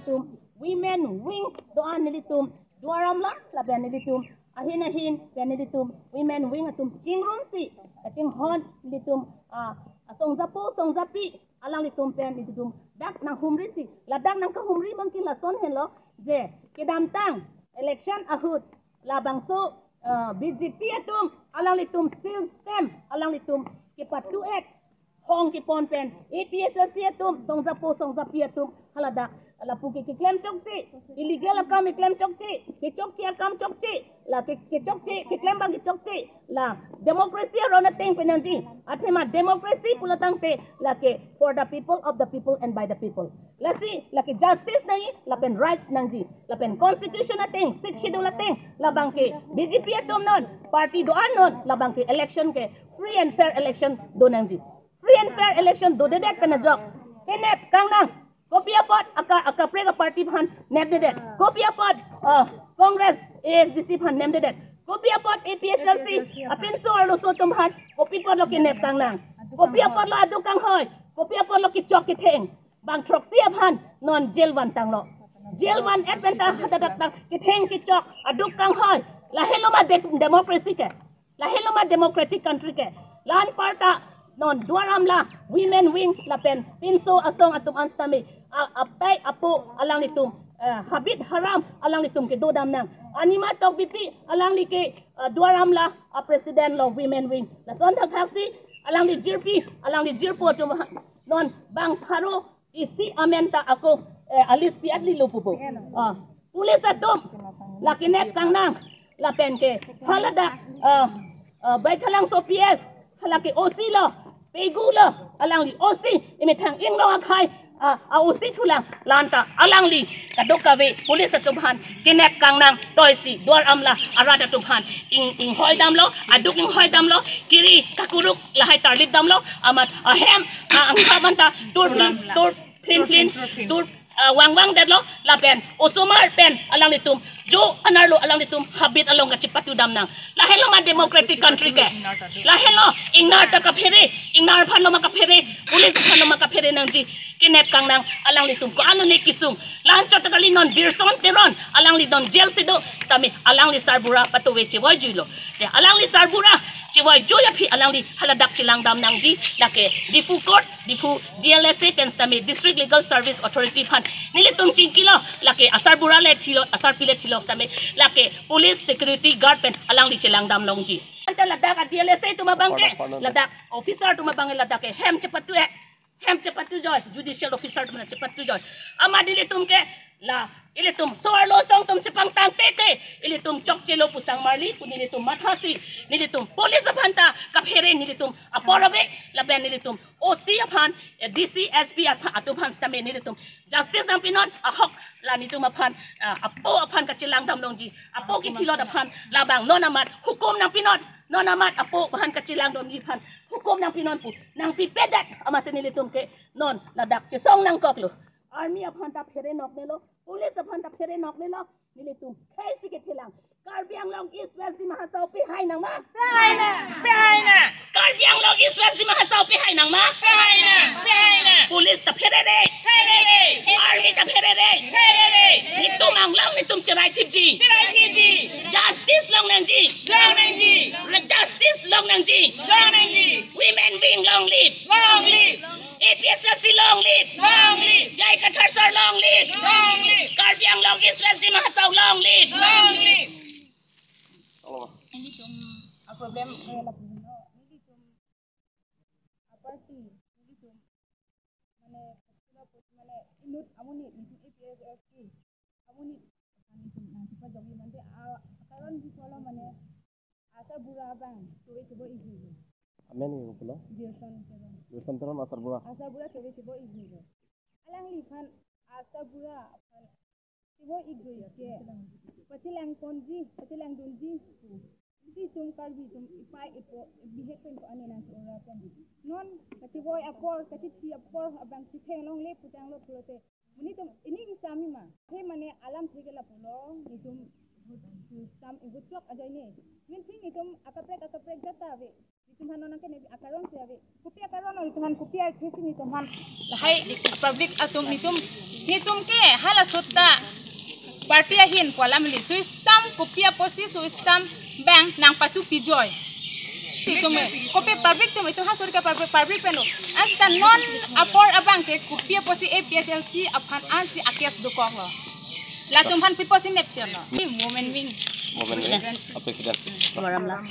nilitum women wings doan nilitum duaram la ben nilitum ahin ben nilitum women wing atum chingrum si ching hon nilitum song zapi alang litum pen nilitum dak nang humri si la dak nang ka humri bangki la son hen lo je kedam tang election ahut la bangso BJP atum alang litum system alang litum kipatu ek hong kipon pen APSC atum song zapi atum halada la puki ki claim chokchi illegal akam claim chokchi ki chokchi akam chokchi la ki chokchi ki claim bang ki chokchi la democracy rona teng penanji athema democracy pulatang te la ke for the people of the people and by the people la si la ki justice nai la pen rights nangji la pen constitution ateng 6 schedule ateng la bang ke BJP atom non party do anon la bang ke election ke free and fair election do nangji free and fair election do dedek kana jok kenep kangnang Kopia pot aka prega party phan name de det. Kopia pot Congress ASDC phan name de det. Kopia pot APSLC apin so alo so tum phan kopi pot lo ki nep kang nang. Kopia pot lo adu kang hoy. Kopia pot lo ki chok ki theng. Bang troxi phan non jail wan tang lo. Jail wan adventa hadadak tang ki theng ki chok adu kang hoy. La hello ma democracy ke. La hello ma democratic country ke. Lan parta non duaram la women wing la pen pinso asong atum anstami apay apo alang litum habit haram alang litum ke dodam nang anima tok bipi alang li ke duaram la president lo women wing la son thak thaksi alang li jirpi alang li jirpo tum non bang pharo isi amenta ako alis pi atli lupupo pulis atum la kinep kang nang la pen ke halada baithalang so PS halaki OC lo pegulo alang li OC imetang inglo akai OC thulang lanta alang li kadokawe pulis atubhan kinep kangnang toisi duar amla arada tubhan ing hoidam lo aduk ing hoidam lo kiri kakuruk lahai tarlip dam lo amat hem angkamanta tur clean tur wang dadlo la pen osumar pen alang litum jo anarlo alang litum habit along ka chipatu dam nang la hello ma democratic country ke la hello ingnar ta ka phere ingnar phano ma ka phere police phano ma ka phere nang ji kinep kang nang alang litum ko ano ne kisung lan chot kali non birson teron alang li don jail sido tami alang li sarbura patuwe chiwa julo de alang li sarbura chiwa joya phi alang li haladak chilang dam nang ji lake difu court difu DLSA tens tami district legal service authority phan nilitum chingkilo lake asarbura le thilo asar pile thilo tami lake police security guard pen alang li chilang dam long ji anta ladak DLSA tumabangke ladak officer tumabangke ladak hem cepatu joy judicial officer tum cepatu joy amadili tum ke la ilitum soarlo song tum cepang tang pete ilitum chokchelo pusang marli punilitum mathasi nilitum police phanta kaphere nilitum aporave laben nilitum OC aphan DC SP atuphan stame nilitum justice nampinon ahok la nitum aphan apo aphan kachilang damlongji apo ki thilot aphan labang nonamat hukum nampinon nonamat apo aphan kachilang domji phan hukum nampinon pu nang pipedat amase nilitum ke non ladak chesong nang koklo army aphan ta phere nok nelo police aphan ta phere nok nelo nilitum khaisi ke thilang Karbiang long east west di mahasau pi hai nang ma hai na Karbiang long east west di mahasau pi hai nang ma hai na police ta pherere army ta pherere nitum ang long nitum chirai chipji justice long nang ji justice long nang ji women being long live APSC long live Jai Kathar sir long live Karbiang long east west di mahasau long live Nilitum problem nilitum apa sih nilitum mana inut amuni nilitum APSC amuni nanti pas jadi nanti akaran di sekolah mana asal bura bang coba ibu amen yang pula Birson teron asal bura coba ibu alang lipan asal bura coba ibu ke Patilang konji, patilang dunji, di tum kalbi tum ipai ipo bihepen ko ane nang orapan. Non katiboy apor, katiti apor abang sipeng long le putang lo pulote. Muni tum ini isami ma. He mane alam thegela pulo, itum sam ibutok aja ini. Minting itum akaprek jata ve. Itum hanon ke ne akaron se ave. Kupi akaron itum han kupi kesi itum han. Lahai public atum itum Nitum ke hala sutta party ahin polam li suistam kopia posi suistam bank nang patu pijoy. Situme kopi public tume itu hasur ke public peno. Asta non apor abang ke kopia posi APHLC aphan ansi akias dukong lo. Latum han piposi neption lo. Moment wing. Moment ini apa sudah? Waram lah.